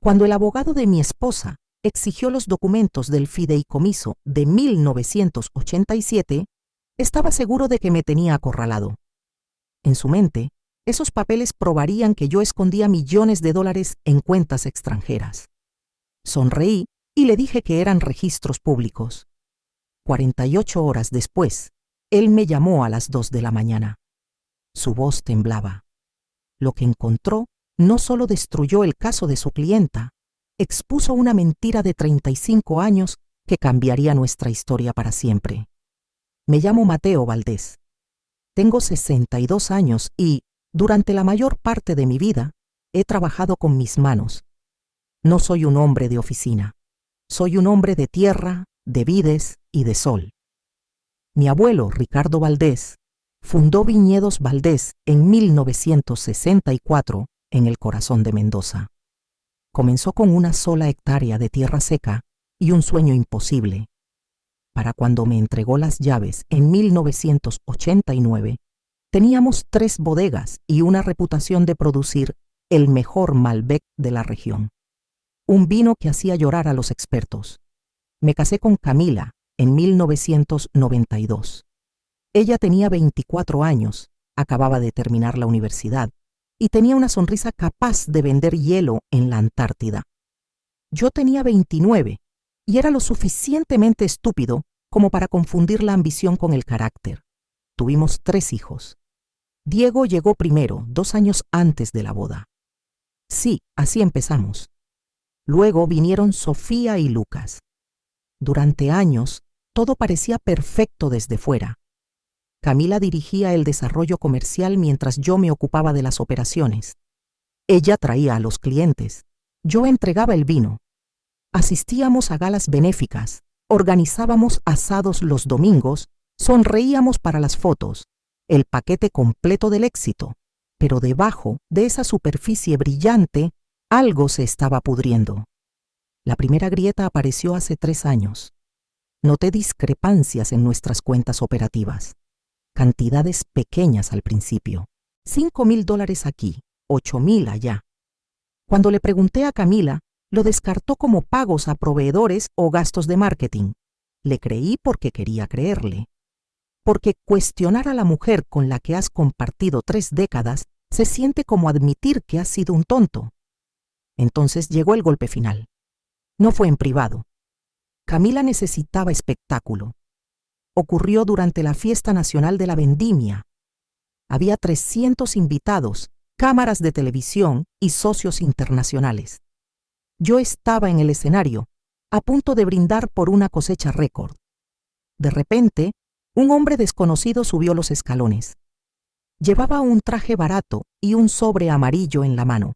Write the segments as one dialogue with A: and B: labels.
A: Cuando el abogado de mi esposa exigió los documentos del fideicomiso de 1987, estaba seguro de que me tenía acorralado. En su mente, esos papeles probarían que yo escondía millones de dólares en cuentas extranjeras. Sonreí y le dije que eran registros públicos. 48 horas después, él me llamó a las 2 de la mañana. Su voz temblaba. Lo que encontró no solo destruyó el caso de su clienta, expuso una mentira de 35 años que cambiaría nuestra historia para siempre. Me llamo Mateo Valdés. Tengo 62 años y, durante la mayor parte de mi vida, he trabajado con mis manos. No soy un hombre de oficina. Soy un hombre de tierra, de vides y de sol. Mi abuelo, Ricardo Valdés, fundó Viñedos Valdés en 1964 en el corazón de Mendoza. Comenzó con una sola hectárea de tierra seca y un sueño imposible. Para cuando me entregó las llaves en 1989, teníamos 3 bodegas y una reputación de producir el mejor Malbec de la región. Un vino que hacía llorar a los expertos. Me casé con Camila en 1992. Ella tenía 24 años, acababa de terminar la universidad y tenía una sonrisa capaz de vender hielo en la Antártida. Yo tenía 29 y era lo suficientemente estúpido como para confundir la ambición con el carácter. Tuvimos 3 hijos. Diego llegó primero, 2 años antes de la boda. Sí, así empezamos. Luego vinieron Sofía y Lucas. Durante años, todo parecía perfecto desde fuera. Camila dirigía el desarrollo comercial mientras yo me ocupaba de las operaciones. Ella traía a los clientes. Yo entregaba el vino. Asistíamos a galas benéficas, organizábamos asados los domingos, sonreíamos para las fotos, el paquete completo del éxito. Pero debajo de esa superficie brillante, algo se estaba pudriendo. La primera grieta apareció hace 3 años. Noté discrepancias en nuestras cuentas operativas. Cantidades pequeñas al principio. $5,000 aquí, 8,000 allá. Cuando le pregunté a Camila, lo descartó como pagos a proveedores o gastos de marketing. Le creí porque quería creerle. Porque cuestionar a la mujer con la que has compartido 3 décadas se siente como admitir que has sido un tonto. Entonces llegó el golpe final. No fue en privado. Camila necesitaba espectáculo. Ocurrió durante la Fiesta Nacional de la Vendimia. Había 300 invitados, cámaras de televisión y socios internacionales. Yo estaba en el escenario, a punto de brindar por una cosecha récord. De repente, un hombre desconocido subió los escalones. Llevaba un traje barato y un sobre amarillo en la mano.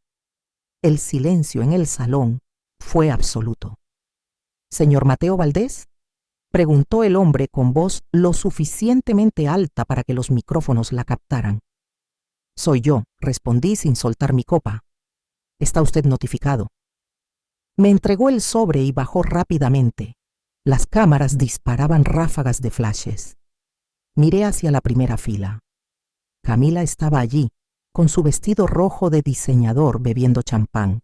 A: El silencio en el salón fue absoluto. «¿Señor Mateo Valdés?», preguntó el hombre con voz lo suficientemente alta para que los micrófonos la captaran. «Soy yo», respondí sin soltar mi copa. «Está usted notificado». Me entregó el sobre y bajó rápidamente. Las cámaras disparaban ráfagas de flashes. Miré hacia la primera fila. Camila estaba allí, con su vestido rojo de diseñador bebiendo champán.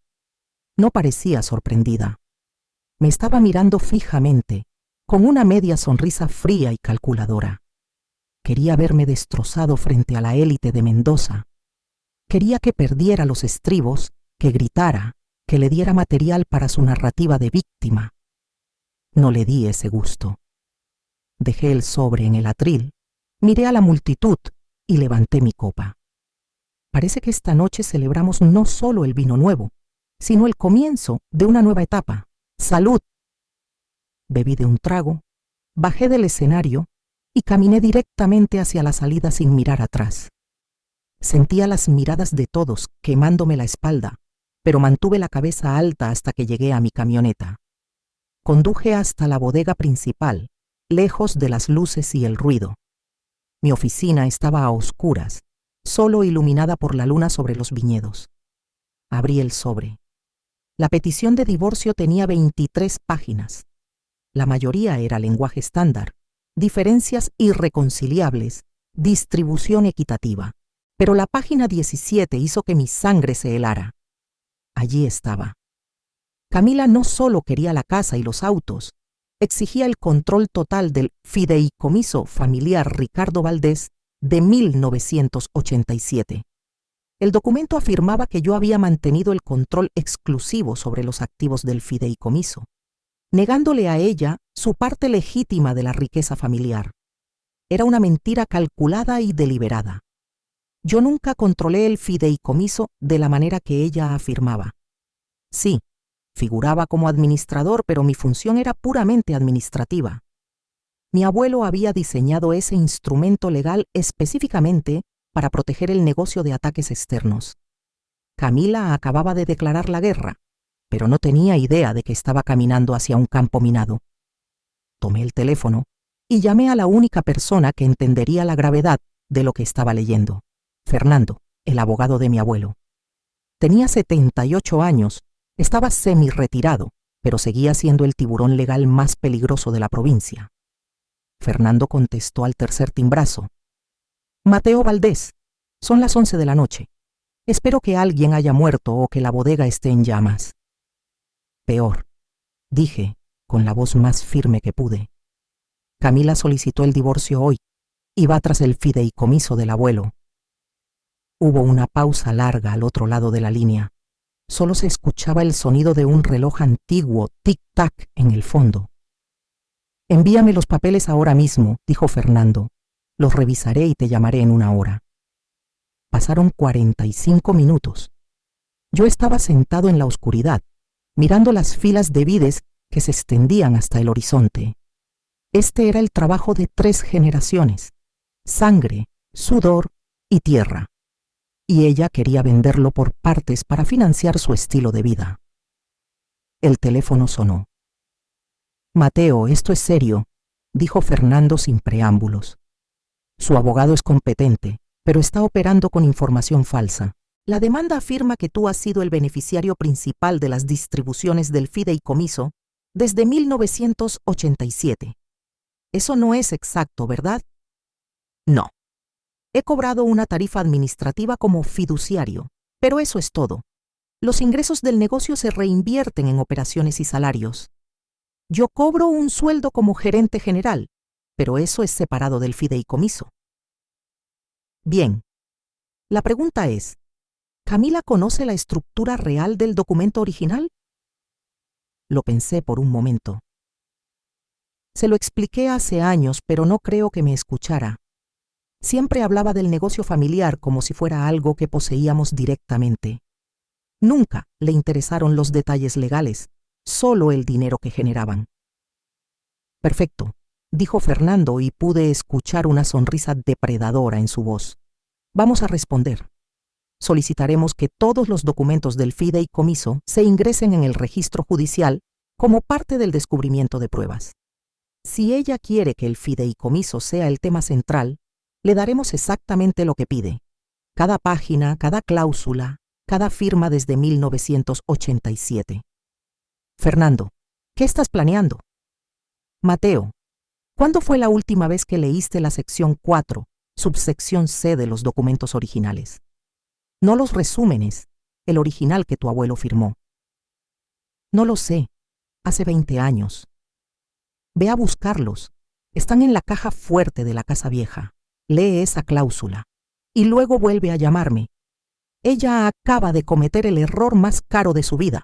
A: No parecía sorprendida. Me estaba mirando fijamente, con una media sonrisa fría y calculadora. Quería verme destrozado frente a la élite de Mendoza. Quería que perdiera los estribos, que gritara, que le diera material para su narrativa de víctima. No le di ese gusto. Dejé el sobre en el atril, miré a la multitud y levanté mi copa. Parece que esta noche celebramos no solo el vino nuevo, sino el comienzo de una nueva etapa. ¡Salud! Bebí de un trago, bajé del escenario y caminé directamente hacia la salida sin mirar atrás. Sentía las miradas de todos quemándome la espalda, pero mantuve la cabeza alta hasta que llegué a mi camioneta. Conduje hasta la bodega principal, lejos de las luces y el ruido. Mi oficina estaba a oscuras, solo iluminada por la luna sobre los viñedos. Abrí el sobre. La petición de divorcio tenía 23 páginas. La mayoría era lenguaje estándar, diferencias irreconciliables, distribución equitativa. Pero la página 17 hizo que mi sangre se helara. Allí estaba. Camila no solo quería la casa y los autos, exigía el control total del fideicomiso familiar Ricardo Valdés de 1987. El documento afirmaba que yo había mantenido el control exclusivo sobre los activos del fideicomiso, negándole a ella su parte legítima de la riqueza familiar. Era una mentira calculada y deliberada. Yo nunca controlé el fideicomiso de la manera que ella afirmaba. Sí, figuraba como administrador, pero mi función era puramente administrativa. Mi abuelo había diseñado ese instrumento legal específicamente para proteger el negocio de ataques externos. Camila acababa de declarar la guerra, pero no tenía idea de que estaba caminando hacia un campo minado. Tomé el teléfono y llamé a la única persona que entendería la gravedad de lo que estaba leyendo: Fernando, el abogado de mi abuelo. Tenía 78 años, estaba semi-retirado, pero seguía siendo el tiburón legal más peligroso de la provincia. Fernando contestó al tercer timbrazo: Mateo Valdés, son las 11 de la noche. Espero que alguien haya muerto o que la bodega esté en llamas. Peor, dije, con la voz más firme que pude. Camila solicitó el divorcio hoy y va tras el fideicomiso del abuelo. Hubo una pausa larga al otro lado de la línea. Solo se escuchaba el sonido de un reloj antiguo, tic-tac, en el fondo. Envíame los papeles ahora mismo, dijo Fernando. Los revisaré y te llamaré en una hora. Pasaron 45 minutos. Yo estaba sentado en la oscuridad, mirando las filas de vides que se extendían hasta el horizonte. Este era el trabajo de 3 generaciones: sangre, sudor y tierra. Y ella quería venderlo por partes para financiar su estilo de vida. El teléfono sonó. Mateo, esto es serio, dijo Fernando sin preámbulos. Su abogado es competente, pero está operando con información falsa. La demanda afirma que tú has sido el beneficiario principal de las distribuciones del fideicomiso desde 1987. Eso no es exacto, ¿verdad? No. He cobrado una tarifa administrativa como fiduciario, pero eso es todo. Los ingresos del negocio se reinvierten en operaciones y salarios. Yo cobro un sueldo como gerente general, pero eso es separado del fideicomiso. Bien. La pregunta es, ¿Camila conoce la estructura real del documento original? Lo pensé por un momento. Se lo expliqué hace años, pero no creo que me escuchara. Siempre hablaba del negocio familiar como si fuera algo que poseíamos directamente. Nunca le interesaron los detalles legales, solo el dinero que generaban. Perfecto, dijo Fernando, y pude escuchar una sonrisa depredadora en su voz. Vamos a responder. Solicitaremos que todos los documentos del fideicomiso se ingresen en el registro judicial como parte del descubrimiento de pruebas. Si ella quiere que el fideicomiso sea el tema central, le daremos exactamente lo que pide: cada página, cada cláusula, cada firma desde 1987. Fernando, ¿qué estás planeando? Mateo, ¿cuándo fue la última vez que leíste la sección 4, subsección C de los documentos originales? No los resúmenes, el original que tu abuelo firmó. No lo sé, hace 20 años. Ve a buscarlos, están en la caja fuerte de la casa vieja. Lee esa cláusula y luego vuelve a llamarme. Ella acaba de cometer el error más caro de su vida.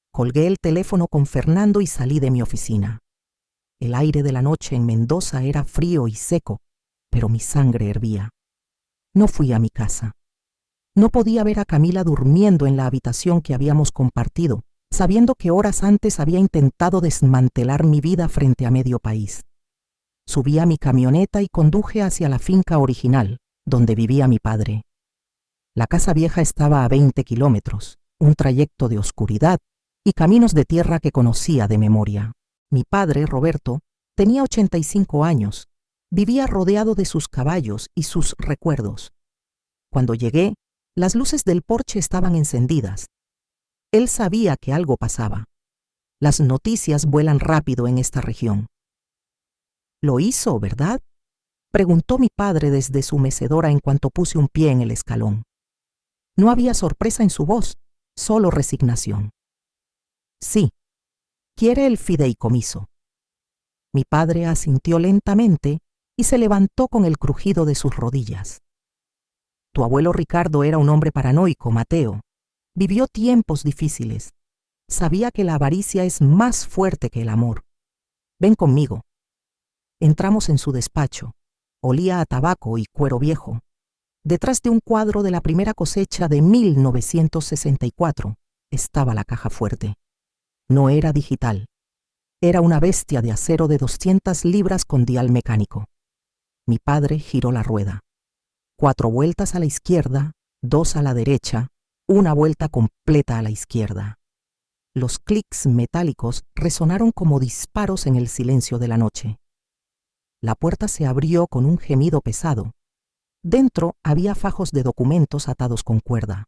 A: Colgué el teléfono con Fernando y salí de mi oficina. El aire de la noche en Mendoza era frío y seco, pero mi sangre hervía. No fui a mi casa. No podía ver a Camila durmiendo en la habitación que habíamos compartido, sabiendo que horas antes había intentado desmantelar mi vida frente a medio país. Subí a mi camioneta y conduje hacia la finca original, donde vivía mi padre. La casa vieja estaba a 20 kilómetros, un trayecto de oscuridad y caminos de tierra que conocía de memoria. Mi padre, Roberto, tenía 85 años, vivía rodeado de sus caballos y sus recuerdos. Cuando llegué, las luces del porche estaban encendidas. Él sabía que algo pasaba. Las noticias vuelan rápido en esta región. «¿Lo hizo, verdad?», preguntó mi padre desde su mecedora en cuanto puse un pie en el escalón. No había sorpresa en su voz, solo resignación. Sí, quiere el fideicomiso. Mi padre asintió lentamente y se levantó con el crujido de sus rodillas. Tu abuelo Ricardo era un hombre paranoico, Mateo. Vivió tiempos difíciles. Sabía que la avaricia es más fuerte que el amor. Ven conmigo. Entramos en su despacho. Olía a tabaco y cuero viejo. Detrás de un cuadro de la primera cosecha de 1964 estaba la caja fuerte. No era digital. Era una bestia de acero de 200 libras con dial mecánico. Mi padre giró la rueda. 4 vueltas a la izquierda, 2 a la derecha, una vuelta completa a la izquierda. Los clics metálicos resonaron como disparos en el silencio de la noche. La puerta se abrió con un gemido pesado. Dentro había fajos de documentos atados con cuerda.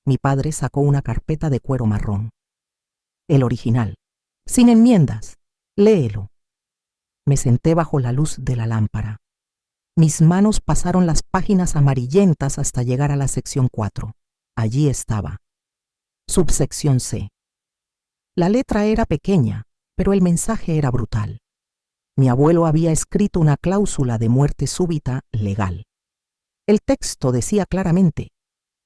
A: Mi padre sacó una carpeta de cuero marrón. El original, sin enmiendas. Léelo. Me senté bajo la luz de la lámpara. Mis manos pasaron las páginas amarillentas hasta llegar a la sección 4. Allí estaba. Subsección C. La letra era pequeña, pero el mensaje era brutal. Mi abuelo había escrito una cláusula de muerte súbita legal. El texto decía claramente: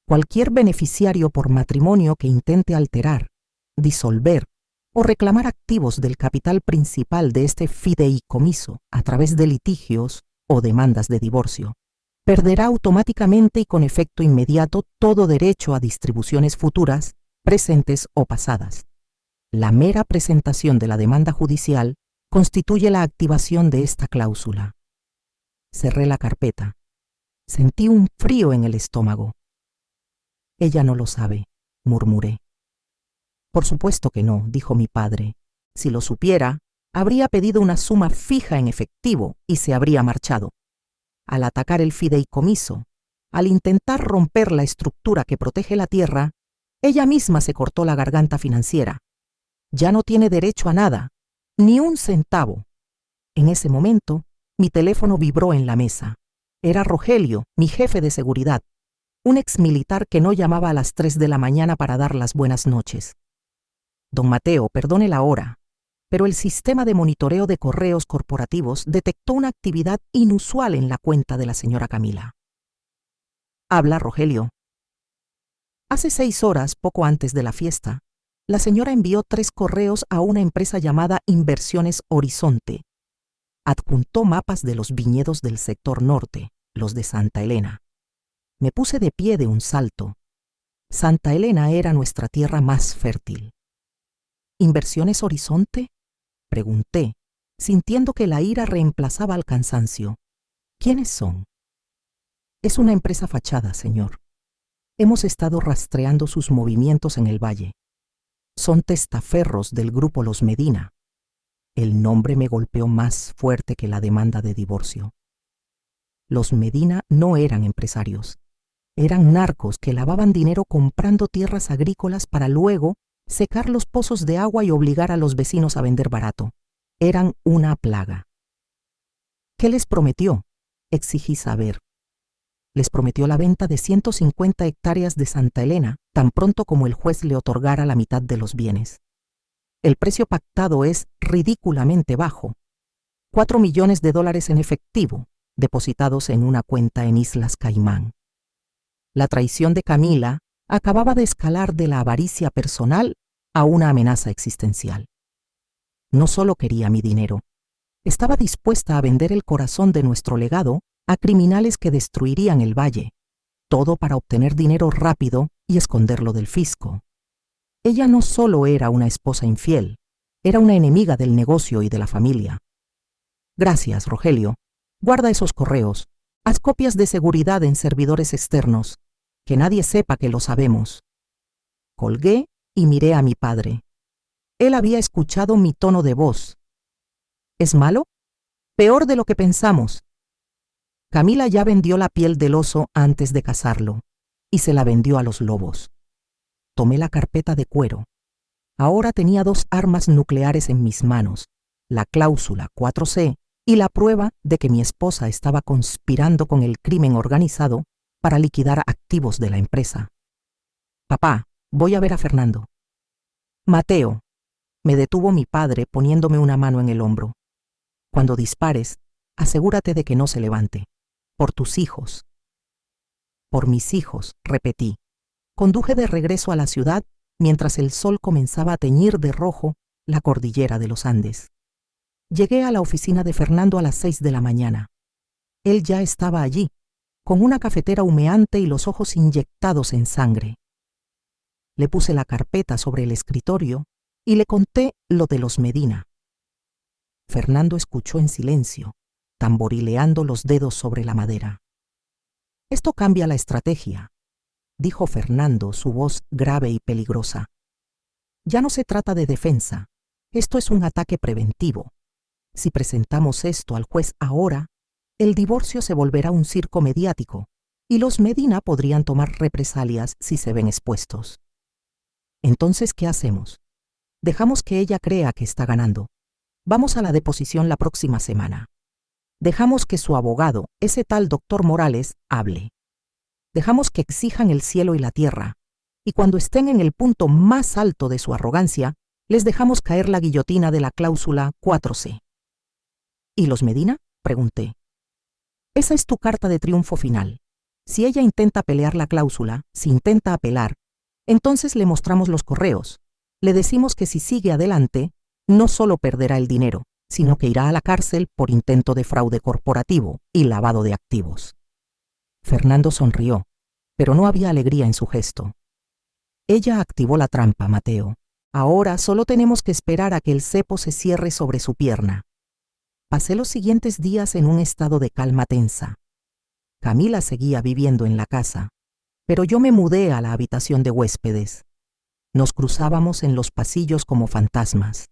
A: cualquier beneficiario por matrimonio que intente alterar, disolver o reclamar activos del capital principal de este fideicomiso a través de litigios o demandas de divorcio, perderá automáticamente y con efecto inmediato todo derecho a distribuciones futuras, presentes o pasadas. La mera presentación de la demanda judicial constituye la activación de esta cláusula. Cerré la carpeta. Sentí un frío en el estómago. Ella no lo sabe, murmuré. Por supuesto que no, dijo mi padre. Si lo supiera, habría pedido una suma fija en efectivo y se habría marchado. Al atacar el fideicomiso, al intentar romper la estructura que protege la tierra, ella misma se cortó la garganta financiera. Ya no tiene derecho a nada, ni un centavo. En ese momento, mi teléfono vibró en la mesa. Era Rogelio, mi jefe de seguridad, un exmilitar que no llamaba a las 3 de la mañana para dar las buenas noches. Don Mateo, perdone la hora, pero el sistema de monitoreo de correos corporativos detectó una actividad inusual en la cuenta de la señora Camila. Habla Rogelio. Hace 6 horas, poco antes de la fiesta, la señora envió 3 correos a una empresa llamada Inversiones Horizonte. Adjuntó mapas de los viñedos del sector norte, los de Santa Elena. Me puse de pie de un salto. Santa Elena era nuestra tierra más fértil. ¿Inversiones Horizonte? Pregunté, sintiendo que la ira reemplazaba al cansancio. ¿Quiénes son? Es una empresa fachada, señor. Hemos estado rastreando sus movimientos en el valle. Son testaferros del grupo Los Medina. El nombre me golpeó más fuerte que la demanda de divorcio. Los Medina no eran empresarios. Eran narcos que lavaban dinero comprando tierras agrícolas para luego secar los pozos de agua y obligar a los vecinos a vender barato. Eran una plaga. ¿Qué les prometió? Exigí saber. Les prometió la venta de 150 hectáreas de Santa Elena tan pronto como el juez le otorgara la mitad de los bienes. El precio pactado es ridículamente bajo. $4 millones en efectivo, depositados en una cuenta en Islas Caimán. La traición de Camila acababa de escalar de la avaricia personal a una amenaza existencial. No solo quería mi dinero, estaba dispuesta a vender el corazón de nuestro legado a criminales que destruirían el valle, todo para obtener dinero rápido y esconderlo del fisco. Ella no solo era una esposa infiel, era una enemiga del negocio y de la familia. Gracias, Rogelio. Guarda esos correos. Haz copias de seguridad en servidores externos. Que nadie sepa que lo sabemos. Colgué y miré a mi padre. Él había escuchado mi tono de voz. ¿Es malo? Peor de lo que pensamos. Camila ya vendió la piel del oso antes de cazarlo, y se la vendió a los lobos. Tomé la carpeta de cuero. Ahora tenía 2 armas nucleares en mis manos, la cláusula 4C y la prueba de que mi esposa estaba conspirando con el crimen organizado para liquidar activos de la empresa. Papá, voy a ver a Fernando. Mateo, Me detuvo mi padre poniéndome una mano en el hombro. Cuando dispares, asegúrate de que no se levante. Por tus hijos. Por mis hijos, repetí. Conduje de regreso a la ciudad mientras el sol comenzaba a teñir de rojo la cordillera de los Andes. Llegué a la oficina de Fernando a las 6 de la mañana. Él ya estaba allí, con una cafetera humeante y los ojos inyectados en sangre. Le puse la carpeta sobre el escritorio y le conté lo de los Medina. Fernando escuchó en silencio, tamborileando los dedos sobre la madera. «Esto cambia la estrategia», dijo Fernando, su voz grave y peligrosa. «Ya no se trata de defensa, esto es un ataque preventivo. Si presentamos esto al juez ahora, el divorcio se volverá un circo mediático y los Medina podrían tomar represalias si se ven expuestos. Entonces, ¿qué hacemos? Dejamos que ella crea que está ganando. Vamos a la deposición la próxima semana. Dejamos que su abogado, ese tal doctor Morales, hable. Dejamos que exijan el cielo y la tierra, y cuando estén en el punto más alto de su arrogancia, les dejamos caer la guillotina de la cláusula 4C. ¿Y los Medina?, pregunté. Esa es tu carta de triunfo final. Si ella intenta pelear la cláusula, si intenta apelar, entonces le mostramos los correos. Le decimos que si sigue adelante, no solo perderá el dinero, sino que irá a la cárcel por intento de fraude corporativo y lavado de activos. Fernando sonrió, pero no había alegría en su gesto. Ella activó la trampa, Mateo. Ahora solo tenemos que esperar a que el cepo se cierre sobre su pierna. Pasé los siguientes días en un estado de calma tensa. Camila seguía viviendo en la casa, pero yo me mudé a la habitación de huéspedes. Nos cruzábamos en los pasillos como fantasmas.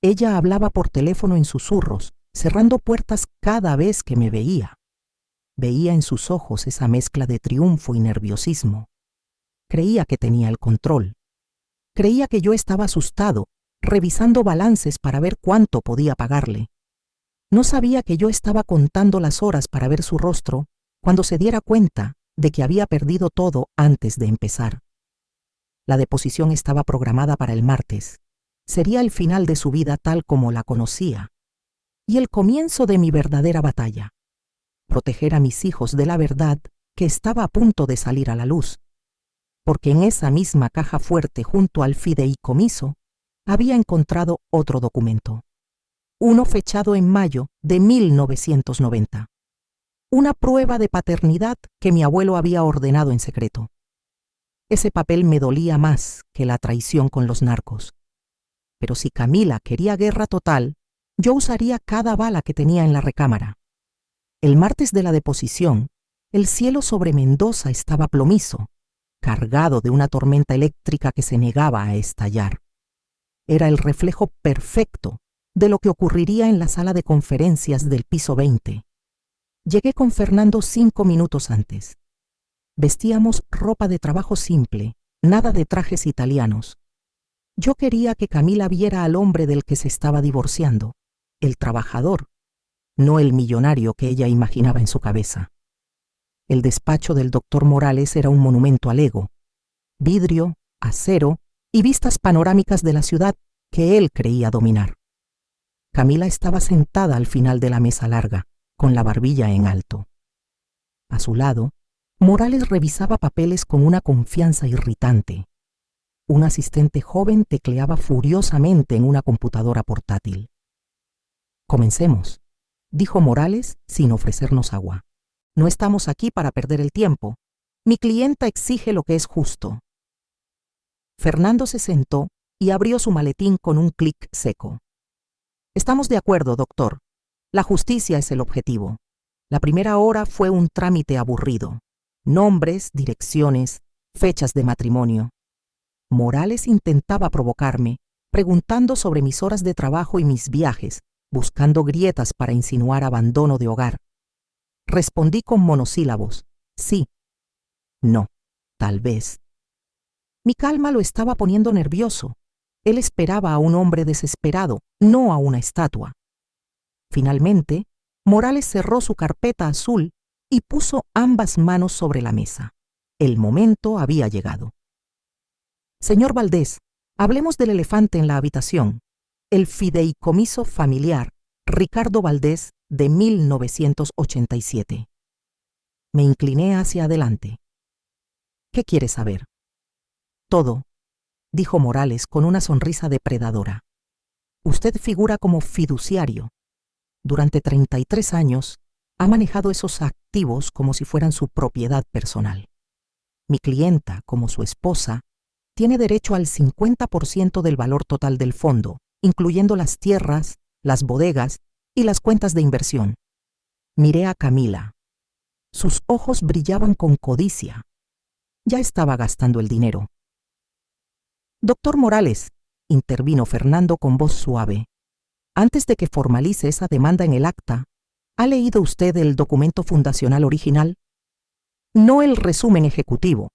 A: Ella hablaba por teléfono en susurros, cerrando puertas cada vez que me veía. Veía en sus ojos esa mezcla de triunfo y nerviosismo. Creía que tenía el control. Creía que yo estaba asustado, revisando balances para ver cuánto podía pagarle. No sabía que yo estaba contando las horas para ver su rostro cuando se diera cuenta de que había perdido todo antes de empezar. La deposición estaba programada para el martes. Sería el final de su vida tal como la conocía y el comienzo de mi verdadera batalla. Proteger a mis hijos de la verdad que estaba a punto de salir a la luz, porque en esa misma caja fuerte junto al fideicomiso había encontrado otro documento, uno fechado en mayo de 1990, una prueba de paternidad que mi abuelo había ordenado en secreto. Ese papel me dolía más que la traición con los narcos. Pero si Camila quería guerra total, yo usaría cada bala que tenía en la recámara. El martes de la deposición, el cielo sobre Mendoza estaba plomizo, cargado de una tormenta eléctrica que se negaba a estallar. Era el reflejo perfecto de lo que ocurriría en la sala de conferencias del piso 20. Llegué con Fernando 5 minutos antes. Vestíamos ropa de trabajo simple, nada de trajes italianos. Yo quería que Camila viera al hombre del que se estaba divorciando, el trabajador, no el millonario que ella imaginaba en su cabeza. El despacho del doctor Morales era un monumento al ego, vidrio, acero y vistas panorámicas de la ciudad que él creía dominar. Camila estaba sentada al final de la mesa larga, con la barbilla en alto. A su lado, Morales revisaba papeles con una confianza irritante. Un asistente joven tecleaba furiosamente en una computadora portátil. «Comencemos», dijo Morales sin ofrecernos agua. «No estamos aquí para perder el tiempo. Mi clienta exige lo que es justo». Fernando se sentó y abrió su maletín con un clic seco. «Estamos de acuerdo, doctor. La justicia es el objetivo. La primera hora fue un trámite aburrido. Nombres, direcciones, fechas de matrimonio». Morales intentaba provocarme, preguntando sobre mis horas de trabajo y mis viajes, buscando grietas para insinuar abandono de hogar. Respondí con monosílabos: sí, no, tal vez. Mi calma lo estaba poniendo nervioso. Él esperaba a un hombre desesperado, no a una estatua. Finalmente, Morales cerró su carpeta azul y puso ambas manos sobre la mesa. El momento había llegado. «Señor Valdés, Hablemos del elefante en la habitación, el fideicomiso familiar Ricardo Valdés de 1987. Me incliné hacia adelante. ¿Qué quiere saber? Todo, dijo Morales con una sonrisa depredadora. Usted figura como fiduciario. Durante 33 años ha manejado esos activos como si fueran su propiedad personal. Mi clienta, como su esposa, tiene derecho al 50% del valor total del fondo, incluyendo las tierras, las bodegas y las cuentas de inversión. Miré a Camila. Sus ojos brillaban con codicia. Ya estaba gastando el dinero. Doctor Morales, intervino Fernando con voz suave, antes de que formalice esa demanda en el acta, ¿ha leído usted el documento fundacional original? No el resumen ejecutivo,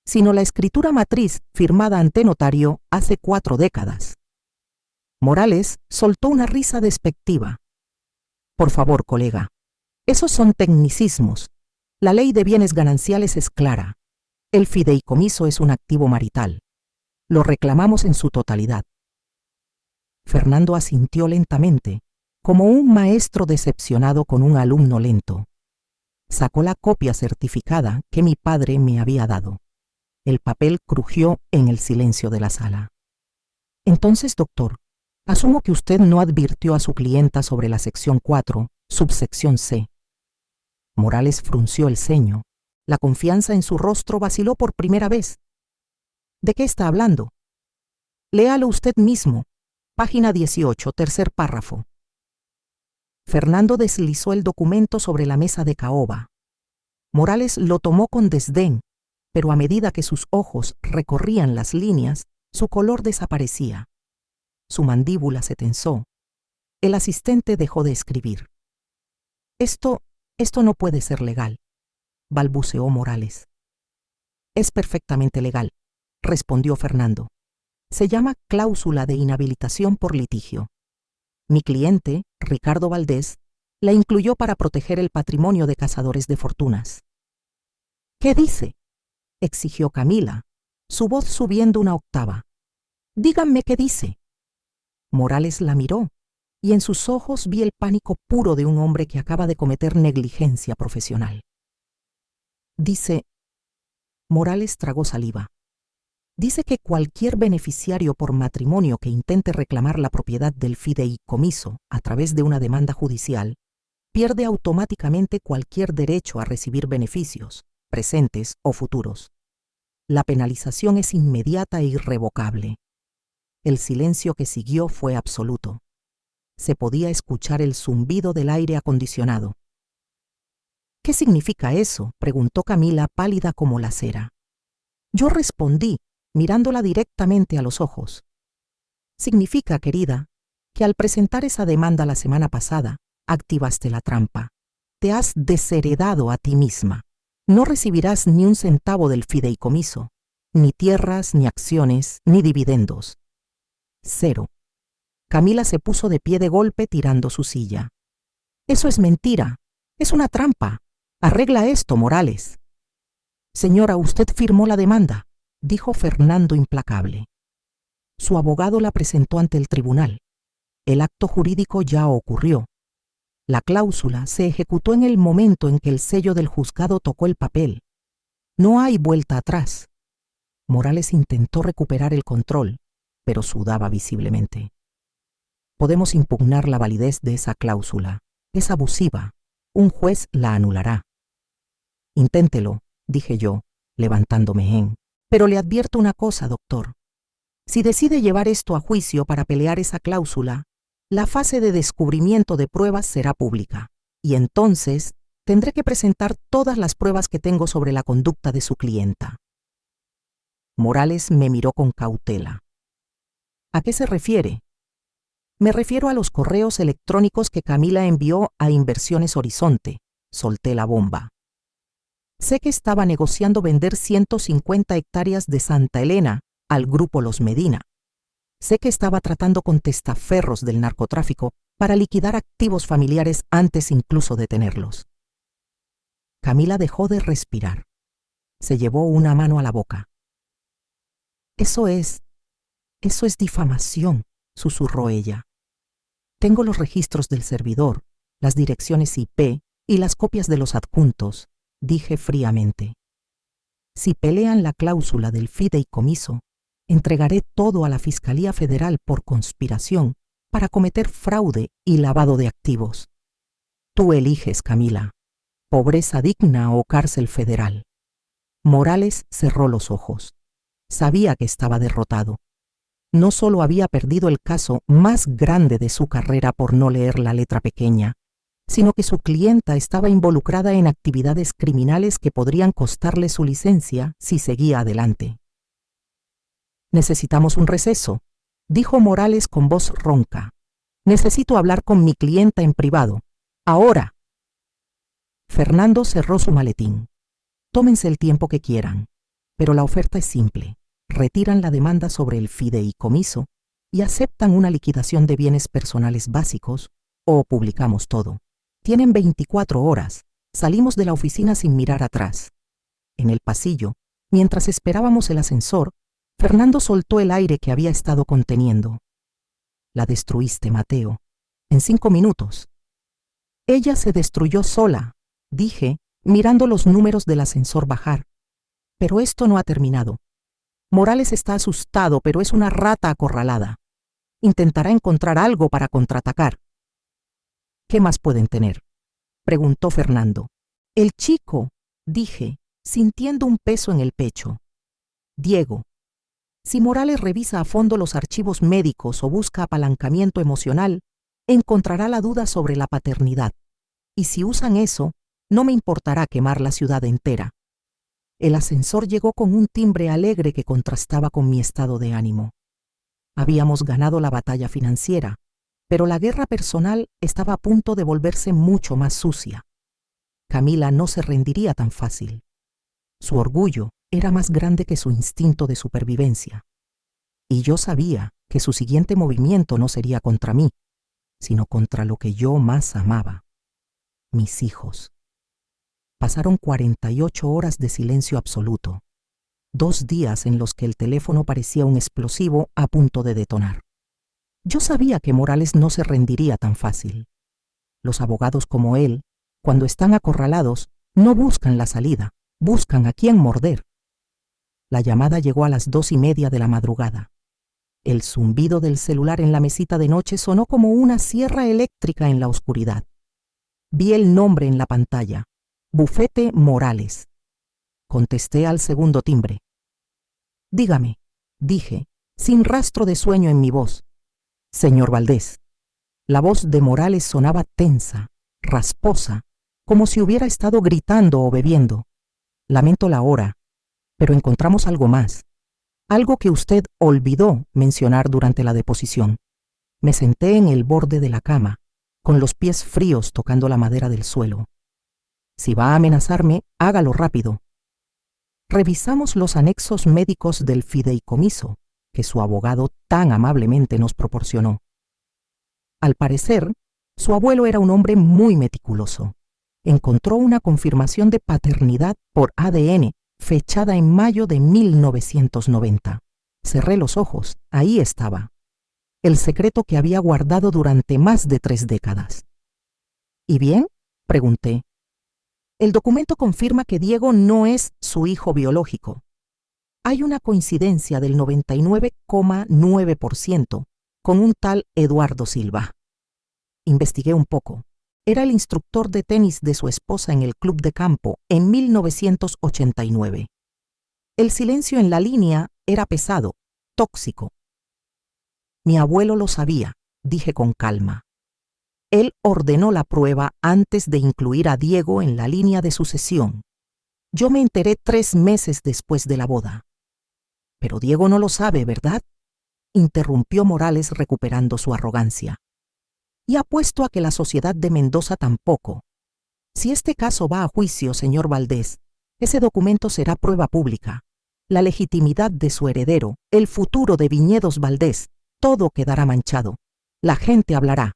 A: sino la escritura matriz firmada ante notario hace 4 décadas. Morales soltó una risa despectiva. Por favor, colega, esos son tecnicismos. La ley de bienes gananciales es clara. El fideicomiso es un activo marital. Lo reclamamos en su totalidad. Fernando asintió lentamente, como un maestro decepcionado con un alumno lento. Sacó la copia certificada que mi padre me había dado. El papel crujió en el silencio de la sala. Entonces, doctor, asumo que usted no advirtió a su clienta sobre la sección 4, subsección C. Morales frunció el ceño. La confianza en su rostro vaciló por primera vez. ¿De qué está hablando? Léalo usted mismo. Página 18, tercer párrafo. Fernando deslizó el documento sobre la mesa de caoba. Morales lo tomó con desdén, pero a medida que sus ojos recorrían las líneas, su color desaparecía. Su mandíbula se tensó. El asistente dejó de escribir. Esto no puede ser legal, balbuceó Morales. Es perfectamente legal, respondió Fernando. Se llama cláusula de inhabilitación por litigio. Mi cliente, Ricardo Valdés, la incluyó para proteger el patrimonio de cazadores de fortunas. ¿Qué dice?, exigió Camila, su voz subiendo una octava. Díganme qué dice. Morales la miró, y en sus ojos vi el pánico puro de un hombre que acaba de cometer negligencia profesional. Dice... Morales tragó saliva. Dice que cualquier beneficiario por matrimonio que intente reclamar la propiedad del fideicomiso a través de una demanda judicial pierde automáticamente cualquier derecho a recibir beneficios, presentes o futuros. La penalización es inmediata e irrevocable. El silencio que siguió fue absoluto. Se podía escuchar el zumbido del aire acondicionado. ¿Qué significa eso?, preguntó Camila, pálida como la cera. Yo respondí, mirándola directamente a los ojos. Significa, querida, que al presentar esa demanda la semana pasada, activaste la trampa. Te has desheredado a ti misma. No recibirás ni un centavo del fideicomiso, ni tierras, ni acciones, ni dividendos. 0. Camila se puso de pie de golpe tirando su silla. Eso es mentira. Es una trampa. Arregla esto, Morales. Señora, usted firmó la demanda, dijo Fernando implacable. Su abogado la presentó ante el tribunal. El acto jurídico ya ocurrió. La cláusula se ejecutó en el momento en que el sello del juzgado tocó el papel. No hay vuelta atrás. Morales intentó recuperar el control, pero sudaba visiblemente. Podemos impugnar la validez de esa cláusula. Es abusiva. Un juez la anulará. Inténtelo, dije yo, levantándome en. Pero le advierto una cosa, doctor. Si decide llevar esto a juicio para pelear esa cláusula, la fase de descubrimiento de pruebas será pública, y entonces tendré que presentar todas las pruebas que tengo sobre la conducta de su clienta. Morales me miró con cautela. ¿A qué se refiere? Me refiero a los correos electrónicos que Camila envió a Inversiones Horizonte. Solté la bomba. Sé que estaba negociando vender 150 hectáreas de Santa Elena al grupo Los Medina. Sé que estaba tratando con testaferros del narcotráfico para liquidar activos familiares antes incluso de tenerlos. Camila dejó de respirar. Se llevó una mano a la boca. Eso es Eso es difamación, susurró ella. Tengo los registros del servidor, las direcciones IP y las copias de los adjuntos, dije fríamente. Si pelean la cláusula del fideicomiso, entregaré todo a la Fiscalía Federal por conspiración para cometer fraude y lavado de activos. Tú eliges, Camila, pobreza digna o cárcel federal. Morales cerró los ojos. Sabía que estaba derrotado. No solo había perdido el caso más grande de su carrera por no leer la letra pequeña, sino que su clienta estaba involucrada en actividades criminales que podrían costarle su licencia si seguía adelante. Necesitamos un receso, dijo Morales con voz ronca. Necesito hablar con mi clienta en privado. Ahora. Fernando cerró su maletín. Tómense el tiempo que quieran, pero la oferta es simple. Retiran la demanda sobre el fideicomiso y aceptan una liquidación de bienes personales básicos o publicamos todo. Tienen 24 horas. Salimos de la oficina sin mirar atrás. En el pasillo, mientras esperábamos el ascensor, Fernando soltó el aire que había estado conteniendo. La destruiste, Mateo. En 5 minutos. Ella se destruyó sola, dije, mirando los números del ascensor bajar. Pero esto no ha terminado. Morales está asustado, pero es una rata acorralada. Intentará encontrar algo para contraatacar. ¿Qué más pueden tener?, preguntó Fernando. El chico, dije, sintiendo un peso en el pecho. Diego. Si Morales revisa a fondo los archivos médicos o busca apalancamiento emocional, encontrará la duda sobre la paternidad. Y si usan eso, no me importará quemar la ciudad entera. El ascensor llegó con un timbre alegre que contrastaba con mi estado de ánimo. Habíamos ganado la batalla financiera, pero la guerra personal estaba a punto de volverse mucho más sucia. Camila no se rendiría tan fácil. Su orgullo era más grande que su instinto de supervivencia. Y yo sabía que su siguiente movimiento no sería contra mí, sino contra lo que yo más amaba: mis hijos. Pasaron 48 horas de silencio absoluto, 2 días en los que el teléfono parecía un explosivo a punto de detonar. Yo sabía que Morales no se rendiría tan fácil. Los abogados como él, cuando están acorralados, no buscan la salida, buscan a quién morder. La llamada llegó a las 2:30 de la madrugada. El zumbido del celular en la mesita de noche sonó como una sierra eléctrica en la oscuridad. Vi el nombre en la pantalla: Bufete Morales. Contesté al segundo timbre. Dígame, dije, sin rastro de sueño en mi voz. Señor Valdés. La voz de Morales sonaba tensa, rasposa, como si hubiera estado gritando o bebiendo. Lamento la hora, pero encontramos algo más. Algo que usted olvidó mencionar durante la deposición. Me senté en el borde de la cama, con los pies fríos tocando la madera del suelo. Si va a amenazarme, hágalo rápido. Revisamos los anexos médicos del fideicomiso que su abogado tan amablemente nos proporcionó. Al parecer, su abuelo era un hombre muy meticuloso. Encontró una confirmación de paternidad por ADN fechada en mayo de 1990. Cerré los ojos, ahí estaba. El secreto que había guardado durante más de 3 décadas. ¿Y bien?, pregunté. El documento confirma que Diego no es su hijo biológico. Hay una coincidencia del 99,9% con un tal Eduardo Silva. Investigué un poco. Era el instructor de tenis de su esposa en el club de campo en 1989. El silencio en la línea era pesado, tóxico. Mi abuelo lo sabía, dije con calma. Él ordenó la prueba antes de incluir a Diego en la línea de sucesión. Yo me enteré 3 meses después de la boda. Pero Diego no lo sabe, ¿verdad?, interrumpió Morales recuperando su arrogancia. Y apuesto a que la sociedad de Mendoza tampoco. Si este caso va a juicio, señor Valdés, ese documento será prueba pública. La legitimidad de su heredero, el futuro de Viñedos Valdés, todo quedará manchado. La gente hablará.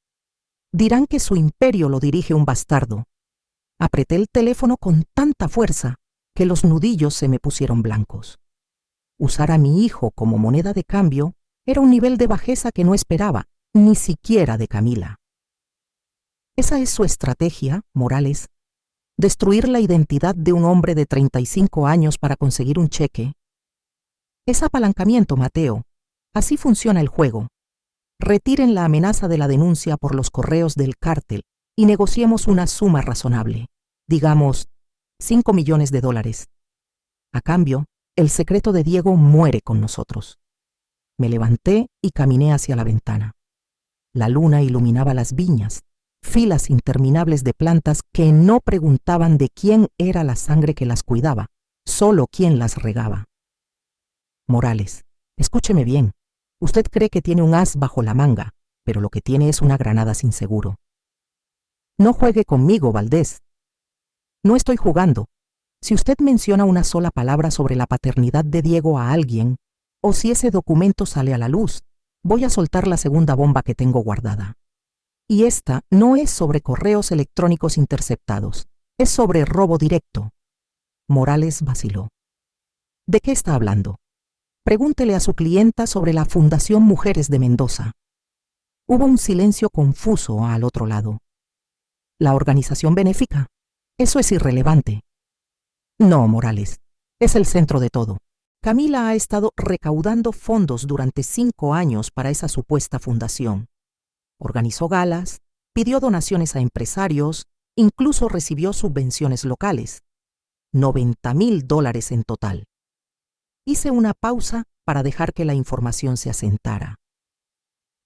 A: Dirán que su imperio lo dirige un bastardo. Apreté el teléfono con tanta fuerza que los nudillos se me pusieron blancos. Usar a mi hijo como moneda de cambio Era un nivel de bajeza que no esperaba, ni siquiera de Camila. ¿Esa es su estrategia, Morales? ¿Destruir la identidad de un hombre de 35 años para conseguir un cheque? Es apalancamiento, Mateo. Así funciona el juego. Retiren la amenaza de la denuncia por los correos del cártel y negociemos una suma razonable. Digamos, $5 millones. A cambio, el secreto de Diego muere con nosotros. Me levanté y caminé hacia la ventana. La luna iluminaba las viñas, filas interminables de plantas que no preguntaban de quién era la sangre que las cuidaba, solo quién las regaba. Morales, escúcheme bien. Usted cree que tiene un as bajo la manga, pero lo que tiene es una granada sin seguro. No juegue conmigo, Valdés. No estoy jugando. Si usted menciona una sola palabra sobre la paternidad de Diego a alguien, o si ese documento sale a la luz, voy a soltar la segunda bomba que tengo guardada. Y esta no es sobre correos electrónicos interceptados, es sobre robo directo. Morales vaciló. ¿De qué está hablando? Pregúntele a su clienta sobre la Fundación Mujeres de Mendoza. Hubo un silencio confuso al otro lado. ¿La organización benéfica? Eso es irrelevante. No, Morales, es el centro de todo. Camila ha estado recaudando fondos durante 5 años para esa supuesta fundación. Organizó galas, pidió donaciones a empresarios, incluso recibió subvenciones locales. $90,000 en total. Hice una pausa para dejar que la información se asentara.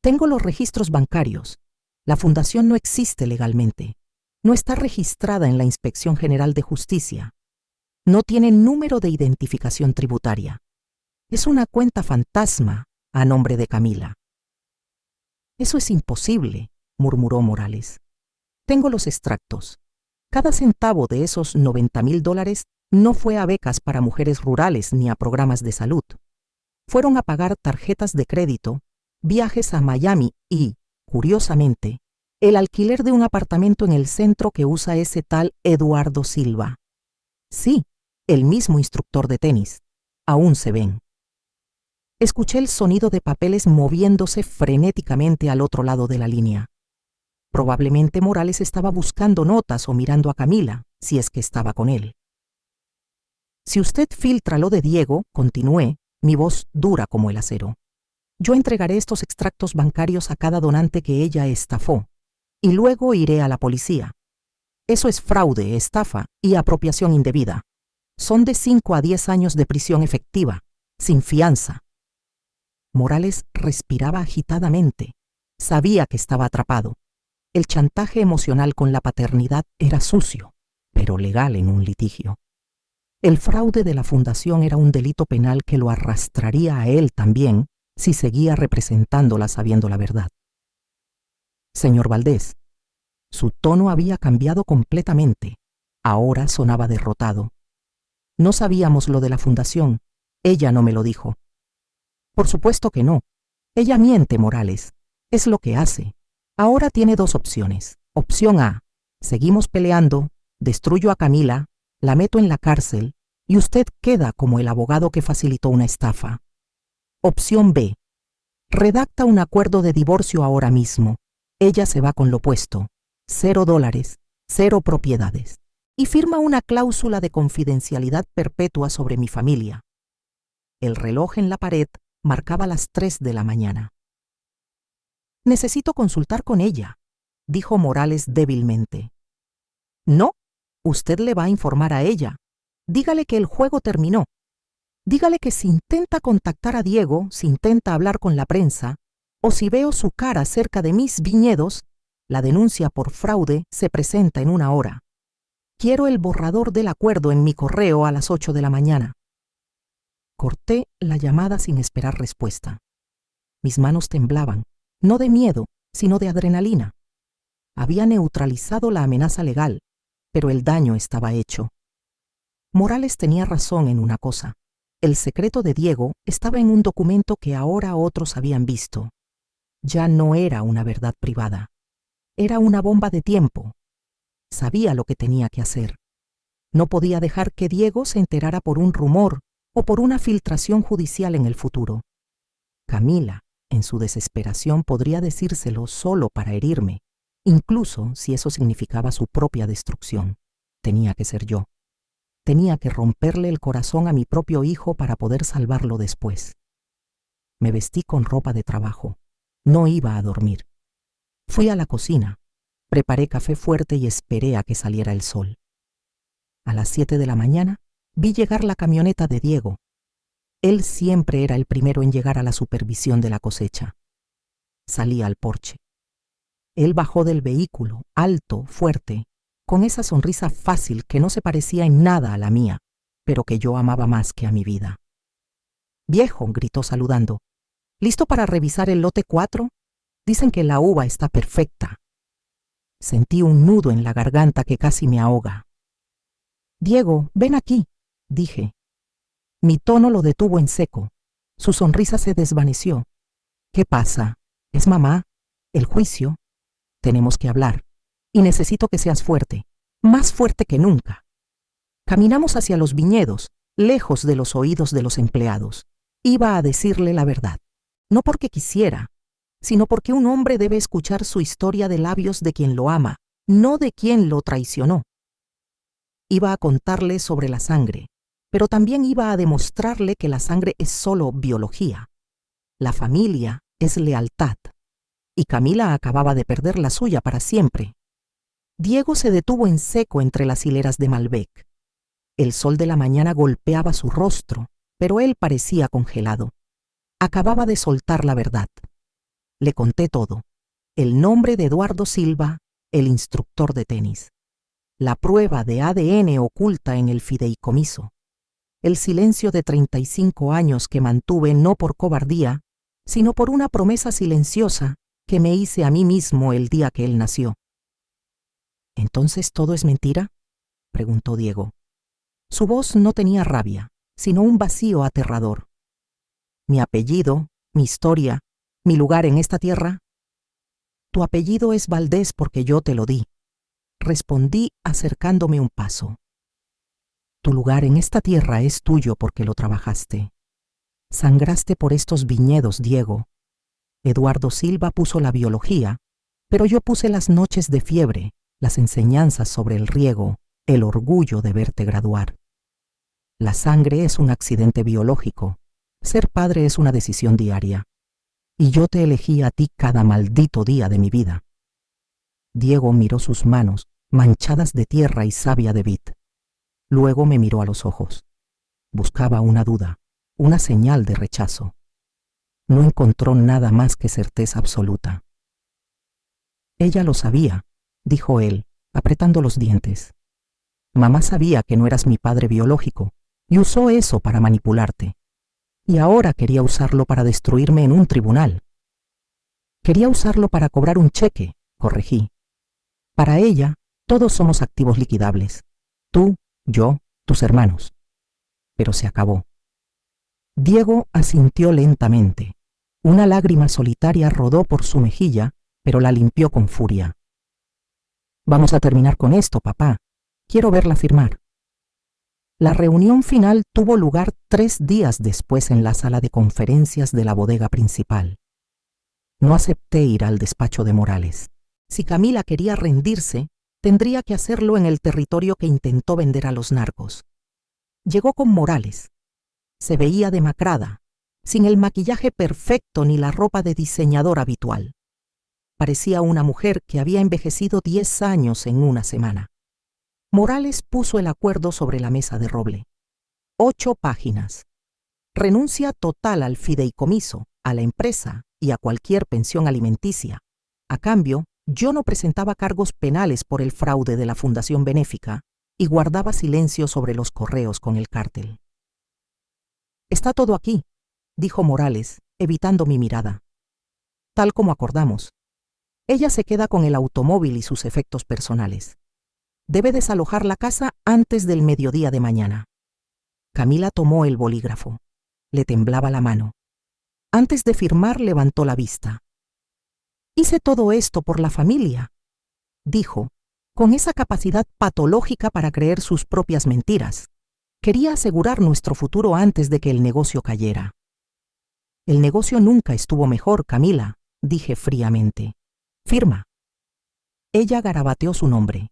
A: Tengo los registros bancarios. La fundación no existe legalmente. No está registrada en la Inspección General de Justicia. No tiene número de identificación tributaria. Es una cuenta fantasma a nombre de Camila. Eso es imposible, murmuró Morales. Tengo los extractos. Cada centavo de esos $90,000 no fue a becas para mujeres rurales ni a programas de salud. Fueron a pagar tarjetas de crédito, viajes a Miami y, curiosamente, el alquiler de un apartamento en el centro que usa ese tal Eduardo Silva. Sí, el mismo instructor de tenis. Aún se ven. Escuché el sonido de papeles moviéndose frenéticamente al otro lado de la línea. Probablemente Morales estaba buscando notas o mirando a Camila, si es que estaba con él. Si usted filtra lo de Diego, continué, mi voz dura como el acero. Yo entregaré estos extractos bancarios a cada donante que ella estafó, y luego iré a la policía. Eso es fraude, estafa y apropiación indebida. Son de 5 a 10 años de prisión efectiva, sin fianza. Morales respiraba agitadamente. Sabía que estaba atrapado. El chantaje emocional con la paternidad era sucio, pero legal en un litigio. El fraude de la fundación era un delito penal que lo arrastraría a él también si seguía representándola sabiendo la verdad. Señor Valdés, su tono había cambiado completamente. Ahora sonaba derrotado. No sabíamos lo de la fundación. Ella no me lo dijo. Por supuesto que no. Ella miente, Morales. Es lo que hace. Ahora tiene 2 opciones. Opción A, seguimos peleando, destruyo a Camila, la meto en la cárcel y usted queda como el abogado que facilitó una estafa. Opción B, redacta un acuerdo de divorcio ahora mismo. Ella se va con lo puesto. $0, 0 propiedades. Y firma una cláusula de confidencialidad perpetua sobre mi familia. El reloj en la pared marcaba las 3 de la mañana. Necesito consultar con ella, dijo Morales débilmente. No, usted le va a informar a ella. Dígale que el juego terminó. Dígale que si intenta contactar a Diego, si intenta hablar con la prensa, o si veo su cara cerca de mis viñedos, la denuncia por fraude se presenta en 1 hora. Quiero el borrador del acuerdo en mi correo a las 8 de la mañana. Corté la llamada sin esperar respuesta. Mis manos temblaban, no de miedo, sino de adrenalina. Había neutralizado la amenaza legal, pero el daño estaba hecho. Morales tenía razón en una cosa. El secreto de Diego estaba en un documento que ahora otros habían visto. Ya no era una verdad privada. Era una bomba de tiempo. Sabía lo que tenía que hacer. No podía dejar que Diego se enterara por un rumor o por una filtración judicial en el futuro. Camila, En su desesperación podría decírselo solo para herirme, incluso si eso significaba su propia destrucción. Tenía que ser yo. Tenía que romperle el corazón a mi propio hijo para poder salvarlo después. Me vestí con ropa de trabajo. No iba a dormir. Fui a la cocina, preparé café fuerte y esperé a que saliera el sol. A las 7 de la mañana vi llegar la camioneta de Diego. Él siempre era el primero en llegar a la supervisión de la cosecha. Salí al porche. Él bajó del vehículo, alto, fuerte, con esa sonrisa fácil que no se parecía en nada a la mía, pero que yo amaba más que a mi vida. «Viejo», gritó saludando, «¿listo para revisar el lote 4? Dicen que la uva está perfecta». Sentí un nudo en la garganta que casi me ahoga. «Diego, ven aquí», dije. Mi tono lo detuvo en seco. Su sonrisa se desvaneció. «¿Qué pasa? ¿Es mamá? ¿El juicio? Tenemos que hablar. Y necesito que seas fuerte, más fuerte que nunca». Caminamos hacia los viñedos, lejos de los oídos de los empleados. Iba a decirle la verdad, no porque quisiera, sino porque un hombre debe escuchar su historia de labios de quien lo ama, no de quien lo traicionó. Iba a contarle sobre la sangre, pero también iba a demostrarle que la sangre es solo biología. La familia es lealtad, y Camila acababa de perder la suya para siempre. Diego se detuvo en seco entre las hileras de Malbec. El sol de la mañana golpeaba su rostro, pero él parecía congelado. Acababa de soltar la verdad. Le conté todo. El nombre de Eduardo Silva, el instructor de tenis. La prueba de ADN oculta en el fideicomiso. El silencio de 35 años que mantuve no por cobardía, sino por una promesa silenciosa que me hice a mí mismo el día que él nació. ¿Entonces todo es mentira?, preguntó Diego. Su voz no tenía rabia, sino un vacío aterrador. ¿Mi apellido, mi historia, mi lugar en esta tierra? Tu apellido es Valdés porque yo te lo di, respondí acercándome un paso. Tu lugar en esta tierra es tuyo porque lo trabajaste. Sangraste por estos viñedos, Diego. Eduardo Silva puso la biología, pero yo puse las noches de fiebre, las enseñanzas sobre el riego, el orgullo de verte graduar. La sangre es un accidente biológico. Ser padre es una decisión diaria. Y yo te elegí a ti cada maldito día de mi vida. Diego miró sus manos, manchadas de tierra y savia de vid. Luego me miró a los ojos. Buscaba una duda, una señal de rechazo. No encontró nada más que certeza absoluta. Ella lo sabía, dijo él, apretando los dientes. Mamá sabía que no eras mi padre biológico y usó eso para manipularte. Y ahora quería usarlo para destruirme en un tribunal. Quería usarlo para cobrar un cheque, corregí. Para ella, todos somos activos liquidables. Tú, yo, tus hermanos. Pero se acabó. Diego asintió lentamente. Una lágrima solitaria rodó por su mejilla, pero la limpió con furia. Vamos a terminar con esto, papá. Quiero verla firmar. La reunión final tuvo lugar 3 días después en la sala de conferencias de la bodega principal. No acepté ir al despacho de Morales. Si Camila quería rendirse, tendría que hacerlo en el territorio que intentó vender a los narcos. Llegó con Morales. Se veía demacrada, sin el maquillaje perfecto ni la ropa de diseñador habitual. Parecía una mujer que había envejecido 10 años en una semana. Morales puso el acuerdo sobre la mesa de roble. 8 páginas. Renuncia total al fideicomiso, a la empresa y a cualquier pensión alimenticia. A cambio, yo no presentaba cargos penales por el fraude de la fundación benéfica y guardaba silencio sobre los correos con el cártel. Está todo aquí, dijo Morales, evitando mi mirada. Tal como acordamos. Ella se queda con el automóvil y sus efectos personales. Debe desalojar la casa antes del mediodía de mañana. Camila tomó el bolígrafo. Le temblaba la mano. Antes de firmar levantó la vista. Hice todo esto por la familia, dijo, con esa capacidad patológica para creer sus propias mentiras. Quería asegurar nuestro futuro antes de que el negocio cayera. El negocio nunca estuvo mejor, Camila, dije fríamente. Firma. Ella garabateó su nombre.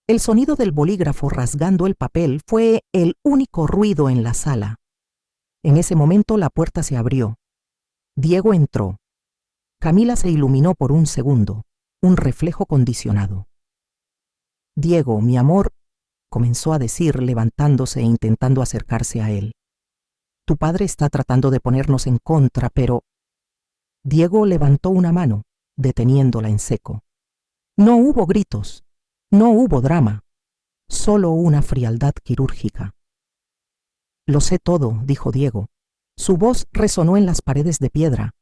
A: El sonido del bolígrafo rasgando el papel fue el único ruido en la sala. En ese momento la puerta se abrió. Diego entró. Camila se iluminó por un segundo, un reflejo condicionado. Diego, mi amor, comenzó a decir levantándose e intentando acercarse a él. Tu padre está tratando de ponernos en contra, pero... Diego levantó una mano, deteniéndola en seco. No hubo gritos, no hubo drama, solo una frialdad quirúrgica. Lo sé todo, dijo Diego. Su voz resonó en las paredes de piedra.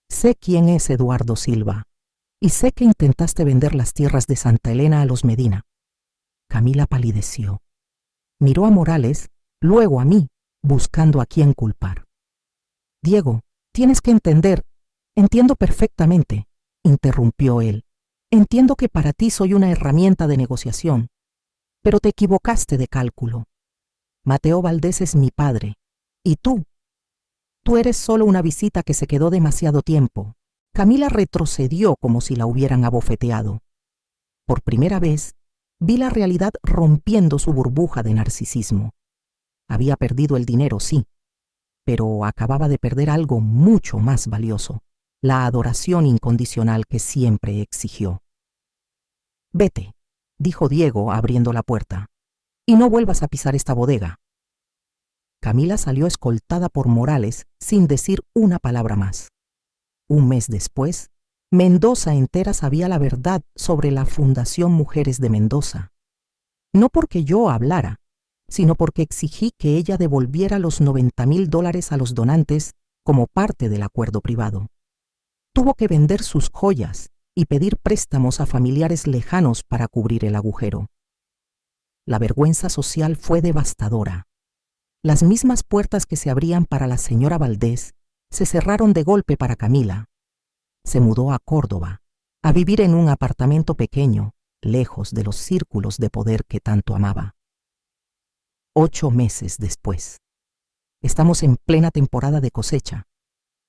A: Sé quién es Eduardo Silva, y sé que intentaste vender las tierras de Santa Elena a los Medina. Camila palideció. Miró a Morales, luego a mí, buscando a quién culpar. Diego, tienes que entender. Entiendo perfectamente, interrumpió él. Entiendo que para ti soy una herramienta de negociación, pero te equivocaste de cálculo. Mateo Valdés es mi padre, y tú eres solo una visita que se quedó demasiado tiempo. Camila retrocedió como si la hubieran abofeteado. Por primera vez, vi la realidad rompiendo su burbuja de narcisismo. Había perdido el dinero, sí, pero acababa de perder algo mucho más valioso, la adoración incondicional que siempre exigió. Vete, dijo Diego abriendo la puerta, y no vuelvas a pisar esta bodega. Camila salió escoltada por Morales sin decir una palabra más. Un mes después, Mendoza entera sabía la verdad sobre la Fundación Mujeres de Mendoza. No porque yo hablara, sino porque exigí que ella devolviera los $90,000 a los donantes como parte del acuerdo privado. Tuvo que vender sus joyas y pedir préstamos a familiares lejanos para cubrir el agujero. La vergüenza social fue devastadora. Las mismas puertas que se abrían para la señora Valdés se cerraron de golpe para Camila. Se mudó a Córdoba, a vivir en un apartamento pequeño, lejos de los círculos de poder que tanto amaba. 8 meses después. Estamos en plena temporada de cosecha.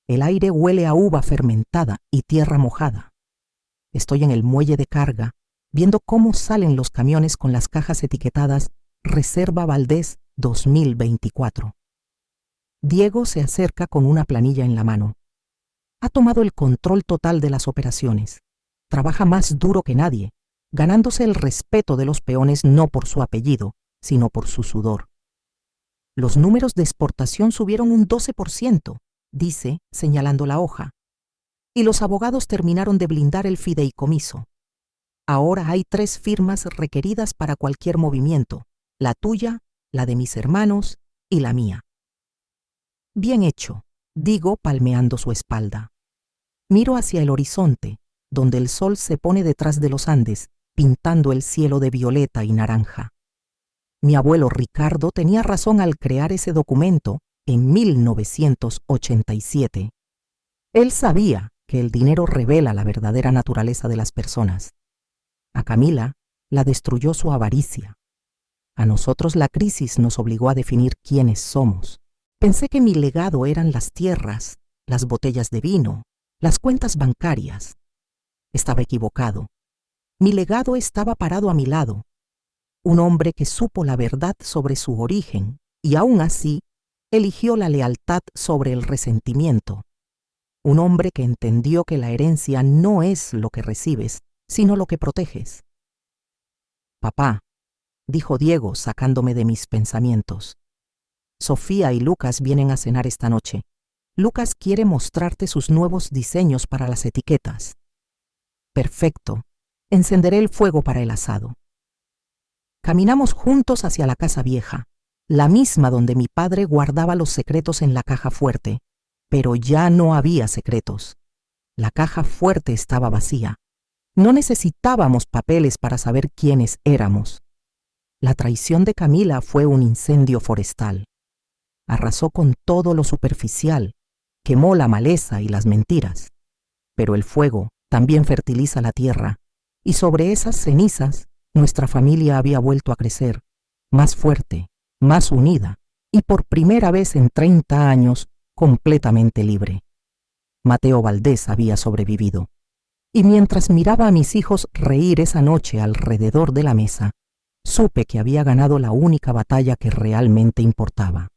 A: El aire huele a uva fermentada y tierra mojada. Estoy en el muelle de carga, viendo cómo salen los camiones con las cajas etiquetadas Reserva Valdés 2024. Diego se acerca con una planilla en la mano. Ha tomado el control total de las operaciones. Trabaja más duro que nadie, ganándose el respeto de los peones no por su apellido, sino por su sudor. Los números de exportación subieron un 12%, dice, señalando la hoja. Y los abogados terminaron de blindar el fideicomiso. Ahora hay 3 firmas requeridas para cualquier movimiento, la tuya, la de mis hermanos y la mía. Bien hecho, digo palmeando su espalda. Miro hacia el horizonte, donde el sol se pone detrás de los Andes, pintando el cielo de violeta y naranja. Mi abuelo Ricardo tenía razón al crear ese documento en 1987. Él sabía que el dinero revela la verdadera naturaleza de las personas. A Camila la destruyó su avaricia. A nosotros la crisis nos obligó a definir quiénes somos. Pensé que mi legado eran las tierras, las botellas de vino, las cuentas bancarias. Estaba equivocado. Mi legado estaba parado a mi lado. Un hombre que supo la verdad sobre su origen y aún así eligió la lealtad sobre el resentimiento. Un hombre que entendió que la herencia no es lo que recibes, sino lo que proteges. Papá, dijo Diego sacándome de mis pensamientos. Sofía y Lucas vienen a cenar esta noche. Lucas quiere mostrarte sus nuevos diseños para las etiquetas. Perfecto. Encenderé el fuego para el asado. Caminamos juntos hacia la casa vieja, la misma donde mi padre guardaba los secretos en la caja fuerte, pero ya no había secretos. La caja fuerte estaba vacía. No necesitábamos papeles para saber quiénes éramos. La traición de Camila fue un incendio forestal. Arrasó con todo lo superficial, quemó la maleza y las mentiras. Pero el fuego también fertiliza la tierra, y sobre esas cenizas nuestra familia había vuelto a crecer, más fuerte, más unida, y por primera vez en 30 años completamente libre. Mateo Valdés había sobrevivido. Y mientras miraba a mis hijos reír esa noche alrededor de la mesa, supe que había ganado la única batalla que realmente importaba.